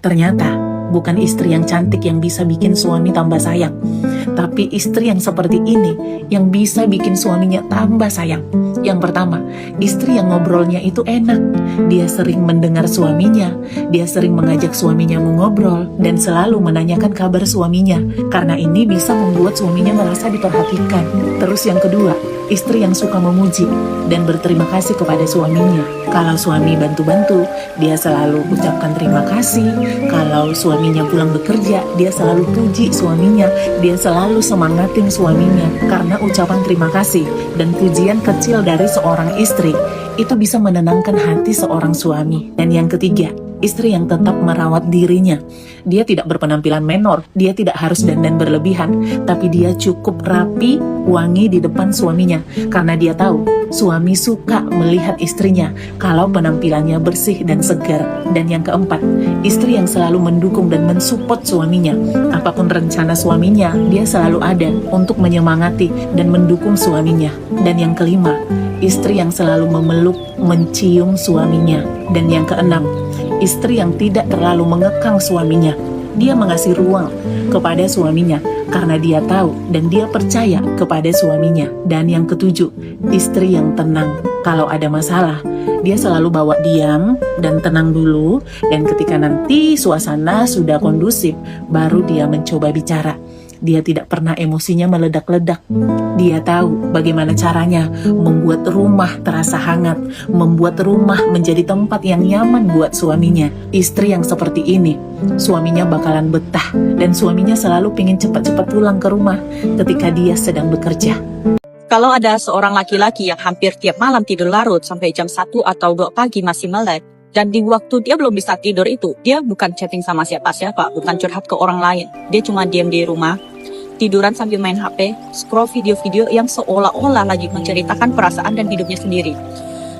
Ternyata bukan istri yang cantik yang bisa bikin suami tambah sayang, tapi istri yang seperti ini yang bisa bikin suaminya tambah sayang. Yang pertama, istri yang ngobrolnya itu enak. Dia sering mendengar suaminya, dia sering mengajak suaminya mengobrol, dan selalu menanyakan kabar suaminya. Karena ini bisa membuat suaminya merasa diperhatikan. Terus yang kedua, istri yang suka memuji dan berterima kasih kepada suaminya. Kalau suami bantu-bantu, dia selalu ucapkan terima kasih. Kalau suaminya pulang bekerja, dia selalu puji suaminya. Dia selalu semangatin suaminya karena ucapan terima kasih dan pujian kecil dari seorang istri itu bisa menenangkan hati seorang suami. Dan yang ketiga, istri yang tetap merawat dirinya. Dia tidak berpenampilan menor, dia tidak harus dandan berlebihan, tapi dia cukup rapi, wangi di depan suaminya. Karena dia tahu, suami suka melihat istrinya kalau penampilannya bersih dan segar. Dan yang keempat, istri yang selalu mendukung dan mensupport suaminya. Apapun rencana suaminya, dia selalu ada untuk menyemangati dan mendukung suaminya. Dan yang kelima, istri yang selalu memeluk, mencium suaminya. Dan yang keenam, istri yang tidak terlalu mengekang suaminya. Dia mengasih ruang kepada suaminya karena dia tahu dan dia percaya kepada suaminya. Dan yang ketujuh, istri yang tenang. Kalau ada masalah, dia selalu bawa diam dan tenang dulu. Dan ketika nanti suasana sudah kondusif, baru dia mencoba bicara. Dia tidak pernah emosinya meledak-ledak. Dia tahu bagaimana caranya membuat rumah terasa hangat, membuat rumah menjadi tempat yang nyaman buat suaminya. Istri yang seperti ini, suaminya bakalan betah dan suaminya selalu pengen cepat-cepat pulang ke rumah ketika dia sedang bekerja. Kalau ada seorang laki-laki yang hampir tiap malam tidur larut sampai jam 1 atau 2 pagi masih melek, dan di waktu dia belum bisa tidur itu, dia bukan chatting sama siapa-siapa, bukan curhat ke orang lain. Dia cuma diam di rumah, tiduran sambil main HP, scroll video-video yang seolah-olah lagi menceritakan perasaan dan hidupnya sendiri.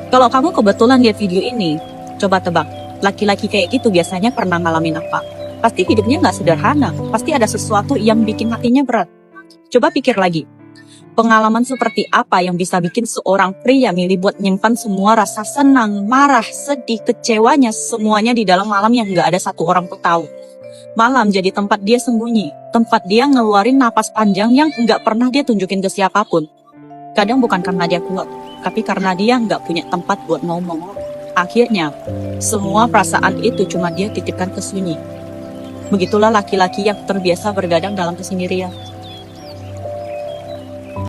Kalau kamu kebetulan lihat video ini, coba tebak, laki-laki kayak gitu biasanya pernah ngalamin apa? Pasti hidupnya nggak sederhana, pasti ada sesuatu yang bikin hatinya berat. Coba pikir lagi, pengalaman seperti apa yang bisa bikin seorang pria milih buat nyimpan semua rasa senang, marah, sedih, kecewanya, semuanya di dalam malam yang nggak ada satu orang pun tahu. Malam jadi tempat dia sembunyi, tempat dia ngeluarin napas panjang yang nggak pernah dia tunjukin ke siapapun. Kadang bukan karena dia kuat, tapi karena dia nggak punya tempat buat ngomong. Akhirnya, semua perasaan itu cuma dia titipkan ke sunyi. Begitulah laki-laki yang terbiasa bergadang dalam kesendirian.